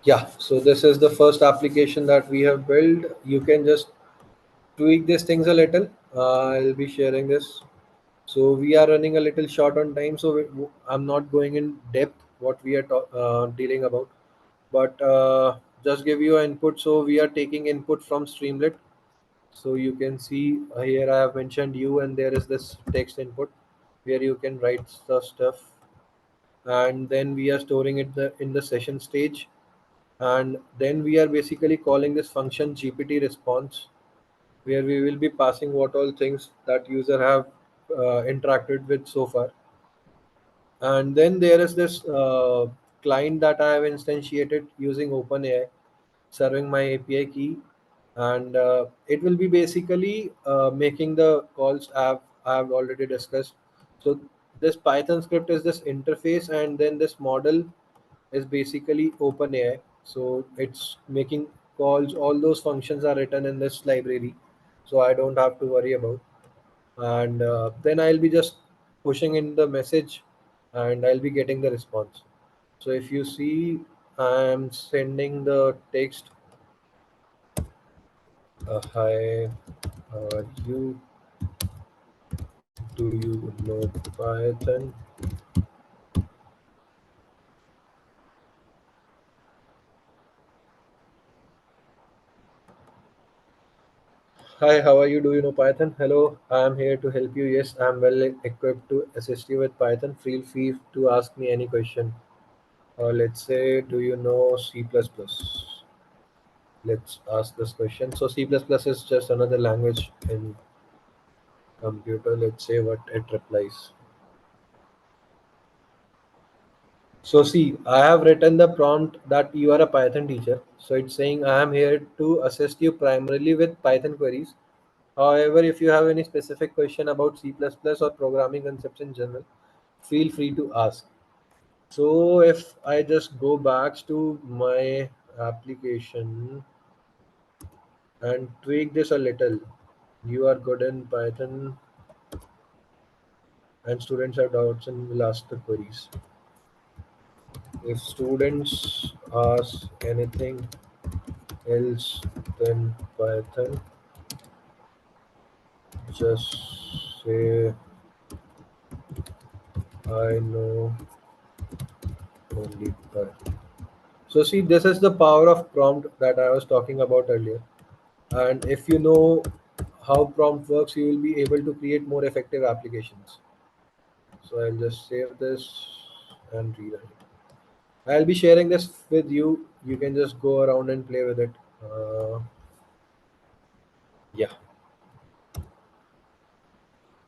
Yeah, so this is the first application that we have built. You can just tweak these things a little. I'll be sharing this. So we are running a little short on time, so I'm not going in depth what we are dealing about, but just give you an input. So we are taking input from Streamlit. So you can see here I have mentioned you, and there is this text input where you can write the stuff, and then we are storing it in the session stage, and then we are basically calling this function GPT response, where we will be passing what all things that user have interacted with so far. And then there is this client that I have instantiated using OpenAI, serving my API key, and it will be basically making the calls I have already discussed. So this Python script is this interface, and then this model is basically OpenAI. So it's making calls. All those functions are written in this library, so I don't have to worry about. And then I'll be just pushing in the message, and I'll be getting the response. So if you see, I'm sending the text. Hi, how are you? Do you know Python? Hi, how are you? Do you know Python? Hello, I am here to help you. Yes, I am well equipped to assist you with Python. Feel free to ask me any question. Let's say, do you know C++? Let's ask this question. So C++ is just another language in computer. Let's say what it replies. So see, I have written the prompt that you are a Python teacher. So it's saying I am here to assist you primarily with Python queries. However, if you have any specific question about C++ or programming concepts in general, feel free to ask. So if I just go back to my application and tweak this a little, you are good in Python and students have doubts and will ask the queries. If students ask anything else than Python, just say I know only Python. So see, this is the power of prompt that I was talking about earlier. And if you know how prompt works, you will be able to create more effective applications. So I'll just save this and rewrite it. I'll be sharing this with you. You can just go around and play with it. Yeah,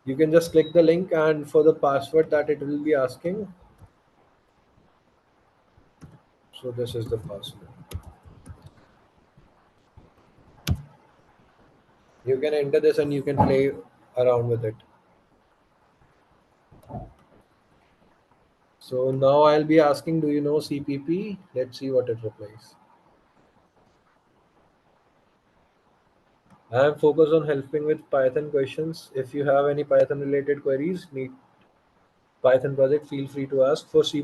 you can just click the link, and for the password that it will be asking, so this is the password. You can enter this and you can play around with it. So now I'll be asking, do you know CPP? Let's see what it replies. I am focused on helping with Python questions. If you have any Python related queries, need Python project, feel free to ask. For C++,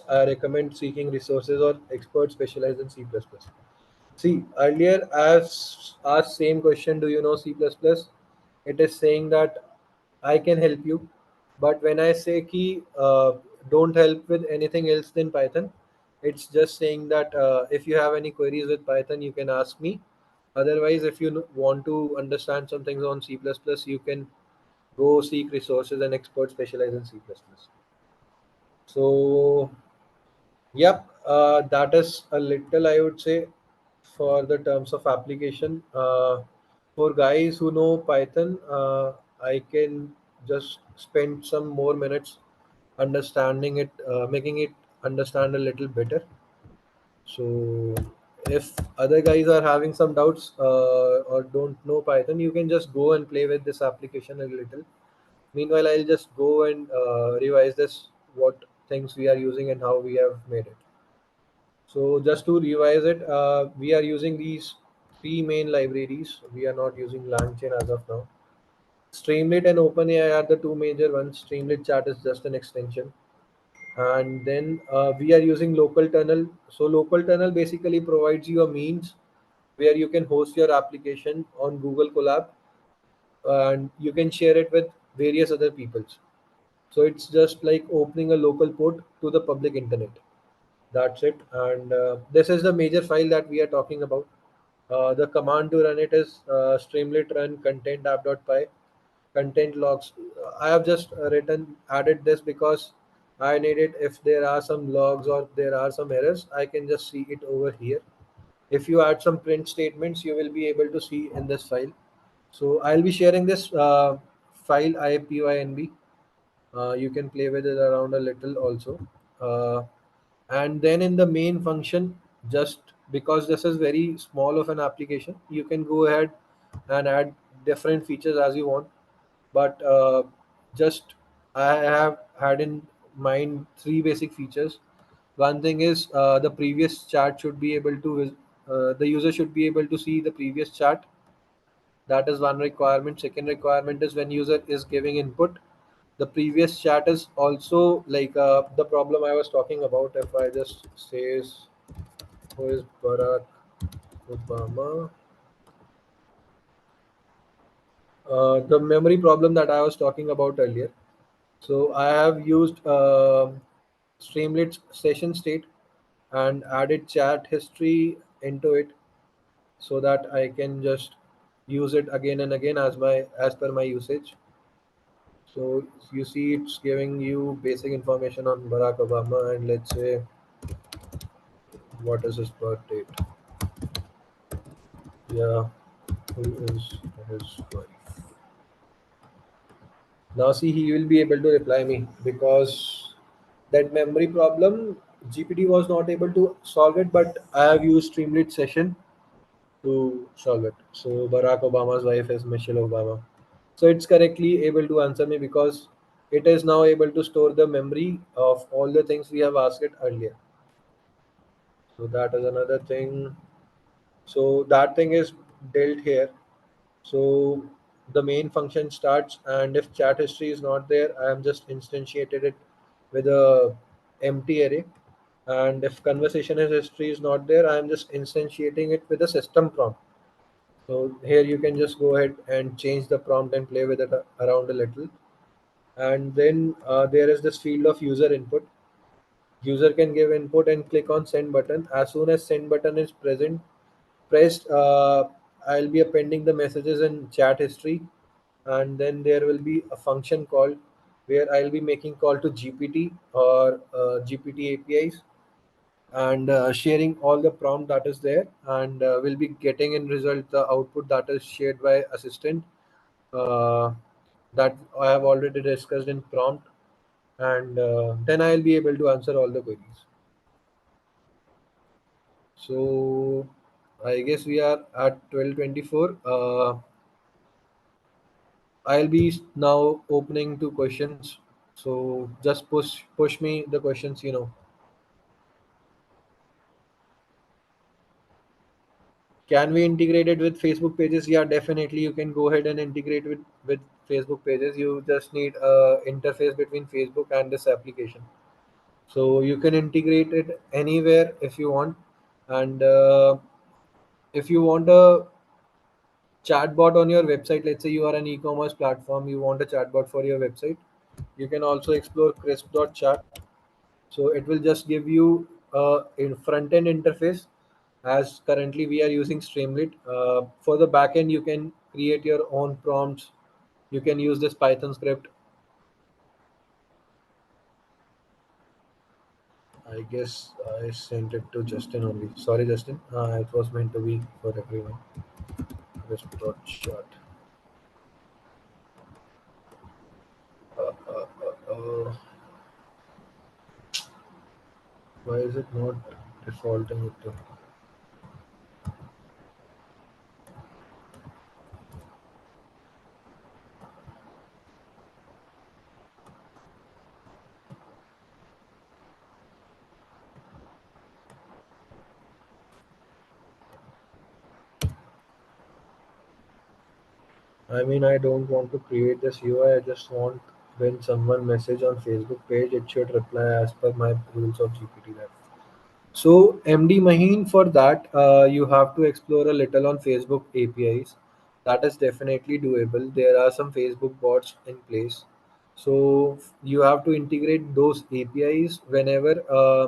I recommend seeking resources or experts specialized in C++. See, earlier I've asked same question, do you know C++? It is saying that I can help you. But when I say key, don't help with anything else than Python, it's just saying that if you have any queries with Python, you can ask me. Otherwise, if you want to understand some things on C++, you can go seek resources and experts specialized in C++. So, yep, that is a little, I would say, for the terms of application. For guys who know Python, I can just spend some more minutes understanding it, making it understand a little better. So, if other guys are having some doubts or don't know Python, you can just go and play with this application a little. Meanwhile, I'll just go and revise this, what things we are using and how we have made it. So just to revise it, we are using these three main libraries. We are not using LangChain as of now. Streamlit and OpenAI are the two major ones. Streamlit chat is just an extension. And then we are using local tunnel. So local tunnel basically provides you a means where you can host your application on Google Colab, and you can share it with various other peoples. So it's just like opening a local port to the public internet. That's it. And this is the major file that we are talking about. The command to run it is streamlit run content app.py content logs. I have just added this because I need it. If there are some logs or there are some errors, I can just see it over here. If you add some print statements, you will be able to see in this file. So I'll be sharing this file IPYNB. You can play with it around a little also. Uh, and then in the main function, just because this is very small of an application, you can go ahead and add different features as you want. But just I have had in mind three basic features. One thing is the previous chart should be able to the user should be able to see the previous chart. That is one requirement. Second requirement is when user is giving input, the previous chart is also like the problem I was talking about. If I just says who is Barack Obama, the memory problem that I was talking about earlier. So I have used Streamlit session state and added chat history into it so that I can just use it again and again as per my usage. So you see, it's giving you basic information on Barack Obama, and let's say what is his birth date. Yeah, who is his wife? Now see, he will be able to reply me because that memory problem GPT was not able to solve it, but I have used Streamlit session to solve it. So Barack Obama's wife is Michelle Obama. So it's correctly able to answer me because it is now able to store the memory of all the things we have asked it earlier. So that is another thing. So that thing is dealt here. So the main function starts, and if chat history is not there, I am just instantiated it with a empty array. And if conversation history is not there, I am just instantiating it with a system prompt. So here you can just go ahead and change the prompt and play with it around a little. And then there is this field of user input. User can give input and click on send button. As soon as send button is pressed, I'll be appending the messages in chat history, and then there will be a function called where I'll be making call to GPT or GPT APIs and sharing all the prompt that is there, and we'll be getting in result the output that is shared by assistant uh, that I have already discussed in prompt, and then I'll be able to answer all the queries. So I guess we are at 12:24. I'll be now opening to questions. So just push me the questions. Can we integrate it with Facebook pages? Yeah, definitely. You can go ahead and integrate with Facebook pages. You just need a interface between Facebook and this application. So you can integrate it anywhere if you want. And if you want a chatbot on your website, let's say you are an e-commerce platform, you want a chatbot for your website, you can also explore crisp.chat. So it will just give you a front end interface, as currently we are using Streamlit. For the back end, you can create your own prompts. You can use this Python script. I guess I sent it to Justin only. Sorry, Justin. It was meant to be for everyone. Crisp.chat. Why is it not defaulting it to? I mean, I don't want to create this UI. I just want when someone message on Facebook page, it should reply as per my rules of GPT Lab. So MD Maheen, for that, you have to explore a little on Facebook APIs. That is definitely doable. There are some Facebook bots in place. So you have to integrate those APIs whenever.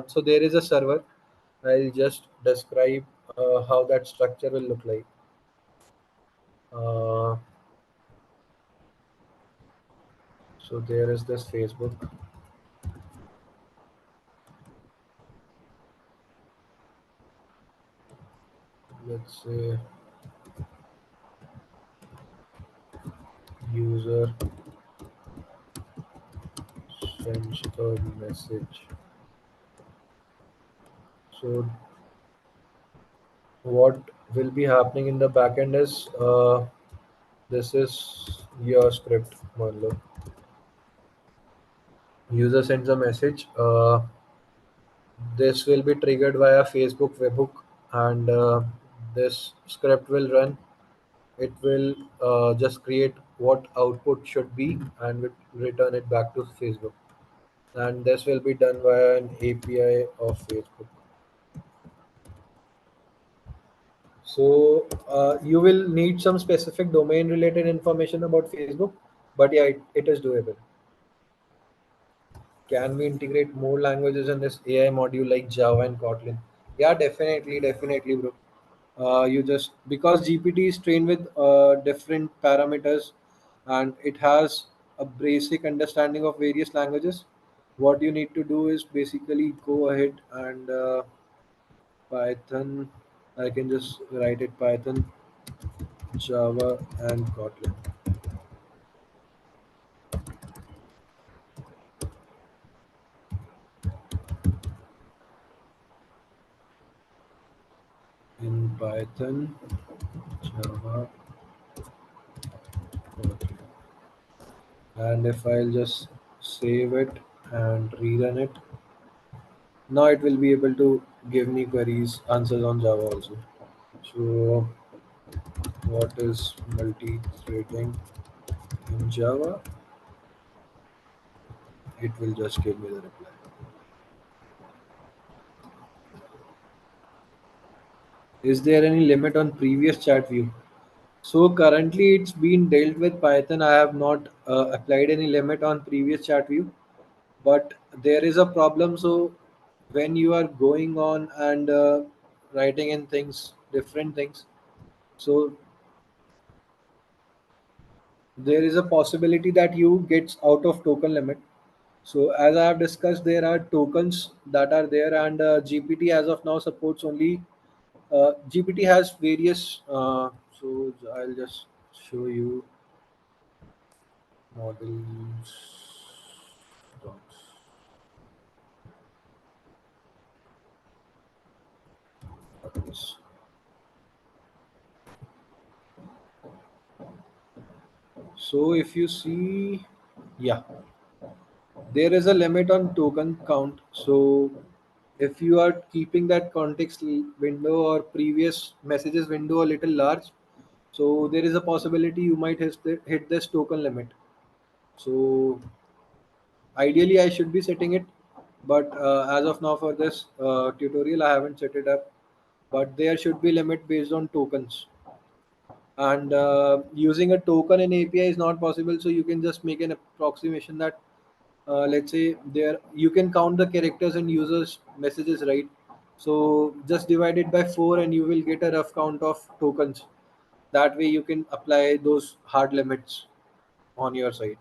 So there is a server. I'll just describe how that structure will look like. Uh, so there is this Facebook. Let's say user sends a message. So what will be happening in the backend is this is your script, मान लो. User sends a message. This will be triggered via Facebook webhook, and this script will run. It will just create what output should be and will return it back to Facebook. And this will be done via an API of Facebook. So you will need some specific domain related information about Facebook, but yeah, it is doable. Can we integrate more languages in this AI module like Java and Kotlin? Yeah, definitely, bro. You just because GPT is trained with different parameters and it has a basic understanding of various languages. What you need to do is basically go ahead and Python. I can just write it Python, Java, and Kotlin. In Python, Java, Kotlin. And if I'll just save it and rerun it, now it will be able to give me queries answers on Java also. So what is multi-threading in Java? It will just give me the reply. Is there any limit on previous chat view? So currently it's been dealt with Python. I have not applied any limit on previous chat view, but there is a problem. So when you are going on and writing in things, different things, so there is a possibility that you gets out of token limit. So as I have discussed, there are tokens that are there, and GPT as of now supports only. GPT has various. So I'll just show you models. Docs. So if you see, yeah, there is a limit on token count. So if you are keeping that window or previous messages window a little large, so there is a possibility you might hit this token limit. So ideally I should be setting it, but as of now for this tutorial I haven't set it up. But there should be limit based on tokens, and using a token in API is not possible. So you can just make an approximation that let's say there you can count the characters and users messages, right? So just divide it by 4 and you will get a rough count of tokens. That way you can apply those hard limits on your side.